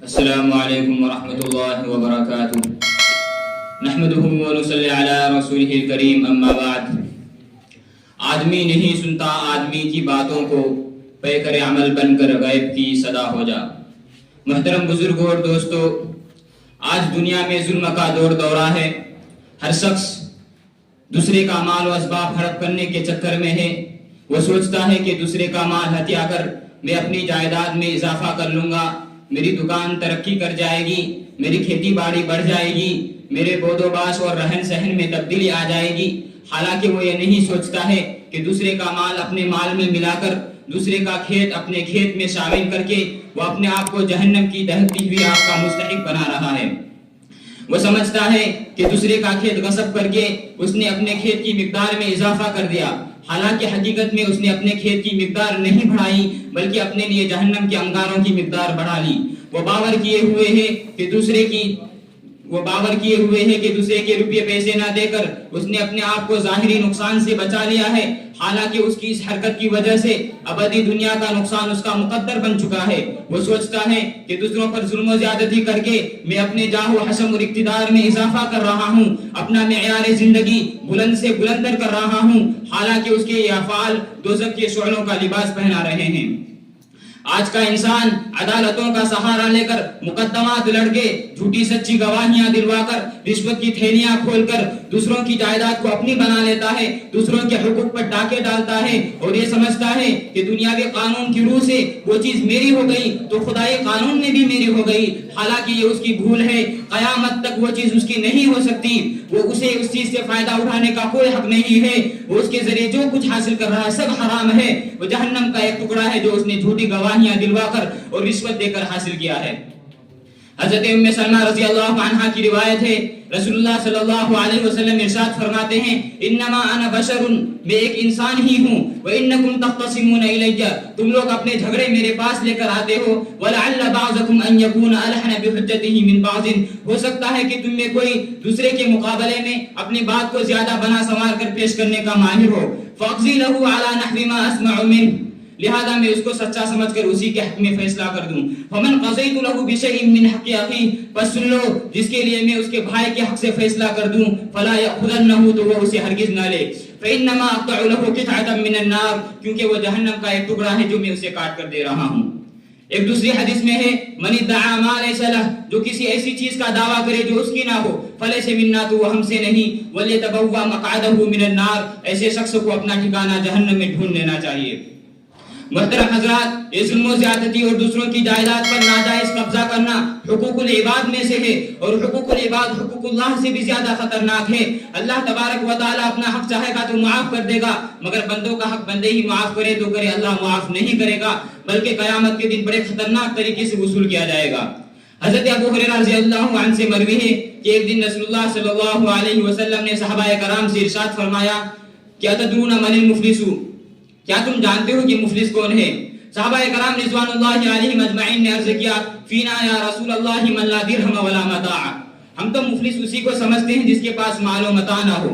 السلام علیکم ورحمۃ اللہ وبرکاتہ نحمدہ ونصلی علی رسولہ الکریم اما بعد۔ آدمی نہیں سنتا آدمی کی باتوں کو، پیکر عمل بن کر غیب کی صدا ہو جا۔ محترم بزرگوں اور دوستو، آج دنیا میں ظلم کا دور دورہ ہے۔ ہر شخص دوسرے کا مال و اسباب ہڑپ کرنے کے چکر میں ہے۔ وہ سوچتا ہے کہ دوسرے کا مال ہتھیا کر میں اپنی جائیداد میں اضافہ کر لوں گا، میری دکان ترقی کر جائے گی، میری کھیتی باڑی بڑھ جائے گی، میرے بود و باش اور رہن سہن میں تبدیلی آ جائے گی۔ حالانکہ وہ یہ نہیں سوچتا ہے کہ دوسرے کا مال اپنے مال میں ملا کر، دوسرے کا کھیت اپنے کھیت میں شامل کر کے وہ اپنے آپ کو جہنم کی دہکتی ہوئی آگ کا مستحق بنا رہا ہے۔ وہ سمجھتا ہے کہ دوسرے کا کھیت غصب کر کے اس نے اپنے کھیت کی مقدار میں اضافہ کر دیا، حالانکہ حقیقت میں اس نے اپنے کھیت کی مقدار نہیں بڑھائی بلکہ اپنے لیے جہنم کے انگاروں کی مقدار بڑھا لی۔ وہ باور کیے ہوئے ہے کہ دوسرے کے روپے پیسے نہ دے کر اس نے اپنے آپ کو ظاہری نقصان سے بچا لیا ہے، حالانکہ اس کی اس حرکت کی وجہ سے ابدی دنیا کا نقصان اس کا مقدر بن چکا ہے۔ وہ سوچتا ہے کہ دوسروں پر ظلم و زیادتی کر کے میں اپنے جاہ و حشم اور اقتدار میں اضافہ کر رہا ہوں، اپنا معیار زندگی بلند سے بلندر کر رہا ہوں، حالانکہ اس کے یہ افعال دوزخ کے شعلوں کا لباس پہنا رہے ہیں۔ آج کا انسان عدالتوں کا سہارا لے کر مقدمات لڑ کے، جھوٹی سچی گواہیاں دلوا کر، رشوت کی تھیلیاں کھول کر دوسروں کی جائیداد کو اپنی بنا لیتا ہے، دوسروں کے حقوق پر ڈاکے ڈالتا ہے اور یہ سمجھتا ہے کہ دنیاوی قانون کی روح سے وہ چیز میری ہو گئی تو خدائی قانون میں بھی میری ہو گئی، حالانکہ یہ اس کی بھول ہے۔ قیامت تک وہ چیز اس کی نہیں ہو سکتی، وہ اسے اس چیز سے فائدہ اٹھانے کا کوئی حق نہیں ہے، وہ اس کے ذریعے جو کچھ حاصل کر رہا ہے سب حرام ہے، وہ جہنم کا ایک ٹکڑا ہے جو اس نے جھوٹی گواہیاں دلوا کر اور رشوت دے کر حاصل کیا ہے۔ حضرت ام سلمہ رضی اللہ عنہا کی روایت ہے، رسول اللہ صلی اللہ علیہ وسلم ارشاد فرماتے ہیں، انما انا بشر، میں ایک انسان ہی ہوں، وانکم تختصمون الی، تم لوگ اپنے جھگڑے میرے پاس لے کر آتے ہو، ولعل بعضکم ان یکون الحن بحجتہ من بعض، ہو سکتا ہے کہ تم میں کوئی دوسرے کے مقابلے میں اپنی بات کو زیادہ بنا سنوار کر پیش کرنے کا ماہر ہو، فاقضی لہ علی نحو ما اسمع منہ، لہذا میں اس کو سچا سمجھ کر اسی کے حق میں فیصلہ کر دوں۔ فمن قضیت له بشیء من حق اخیہ، پس سن لو جس کے لیے میں اس کے بھائی کے حق سے فیصلہ کر دوں، فلا یأخذنہ، تو وہ اسے ہرگز نہ لے، فانما اقطع له قطعة من النار، کیونکہ وہ جہنم کا ایک ٹکڑا ہے جو میں اسے کاٹ کر دے رہا ہوں۔ ایک دوسری حدیث میں ہے، من ادعا ما لیس لہ، جو کسی ایسی چیز کا دعویٰ کرے جو اس کی نہ ہو، فلیس منا، تو وہ ہم سے نہیں، ولیتبوأ مقعدہ من النار، ایسے شخص کو اپنا ٹھکانہ جہنم میں ڈھونڈ لینا چاہیے۔ محترم حضرات، یہ ظلم و زیادتی اور دوسروں کی جائیداد پر ناجائز قبضہ کرنا حقوق العباد میں سے ہے، اور حقوق العباد حقوق اللہ سے بھی زیادہ خطرناک ہے۔ اللہ تبارک و تعالیٰ اپنا حق چاہے گا تو معاف کر دے گا، مگر بندوں کا حق بندے ہی معاف کرے تو کرے، اللہ معاف نہیں کرے گا، بلکہ قیامت کے دن بڑے خطرناک طریقے سے وصول کیا جائے گا۔ حضرت ابو ہریرہ رضی اللہ عنہ سے مروی ہے کہ ایک دن رسول اللہ صلی اللہ علیہ وسلم نے صحابہ کرام سے ارشاد فرمایا کہ اتدرون من المفلس، کیا تم جانتے ہو کہ مفلس کون ہے؟ صحابہ کرام رضوان اللہ علیہم اجمعین نے عرض کیا، فینا یا رسول اللہ من لا درہم ولا متاع، ہم تو مفلس اسی کو سمجھتے ہیں جس کے پاس مال و متاع نہ ہو۔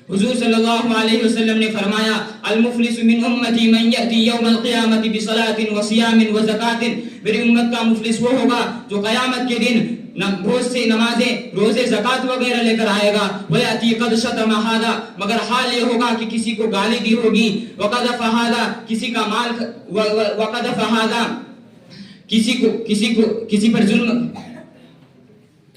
حضور صلی اللہ علیہ وسلم نے فرمایا، المفلس من امتی من یأتی یوم القیامت بصلاة وصیام وزکاة، میری امت کا مفلس وہ ہوگا جو قیامت کے دن بہت سے نمازیں، روزے، زکات وغیرہ لے کر آئے گا، وَيَأْتِي قَدْ شَتَمَ هَذَا، مگر حال یہ ہوگا کہ کسی کو گالی دی ہوگی، وَقَذَفَ هَذَا، کسی کا مال، وَقَذَفَ هَذَا، کسی پر ظلم،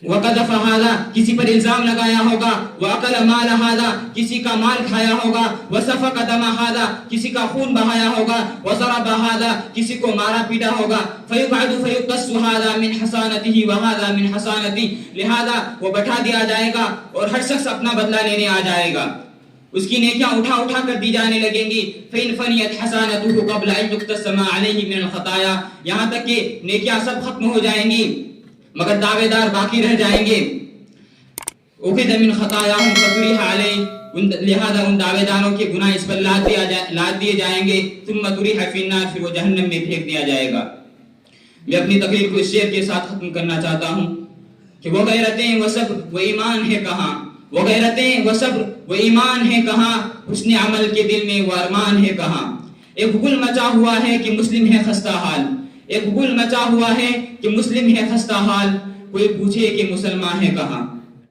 وَقَذَفَ هَذَا، کسی پر الزام لگایا ہوگا، وَأَكَلَ مَالَ هَذَا، کسی کا مال کھایا ہوگا، وَسَفَكَ دَمَ هَذَا، کسی کا خون بہایا ہوگا، وَضَرَبَ هَذَا، کسی کو مارا پیٹا ہوگا، فَيُقْعَدُ فَيُقَصُّ هَذَا مِنْ حَسَانَتِهِ وَهَذَا مِنْ حَسَانَتِهِ، لہذا وہ بٹھا دیا جائے گا اور ہر شخص اپنا بدلہ لینے آ جائے گا، اس کی نیکیاں اٹھا اٹھا کر دی جانے لگیں گی، فَإِنْ فَنِيَتْ حَسَانَتُهُ قَبْلَ أَنْ يُقْتَسَمَ عَلَيْهِ مِنَ الْخَطَايَا، یہاں تک کہ نیکیاں سب ختم ہو جائیں گی مگر دعوے دار باقی رہ جائیں گے، اخذ من خطاياهم فطرح عليه، لہذا ان دعوے داروں کے گناہ اس پر لاد دیے جائیں گے، ثم طرح في النار، پھر وہ جہنم میں پھینک دیا جائے گا۔ میں اپنی تقریر کو اس شعر کے ساتھ ختم کرنا چاہتا ہوں کہ وہ غیرتیں و صبر و ایمان ہے کہاں، وہ غیرتیں و صبر و ایمان ہے کہاں، حسن عمل کے دل میں وہ ارمان ہے کہاں، ایک گل مچا ہوا ہے کہ مسلم ہے خستہ حال، ایک گل مچا ہوا ہے کہ مسلم ہے خستہ حال، کوئی پوچھے کہ مسلمان ہے کہاں.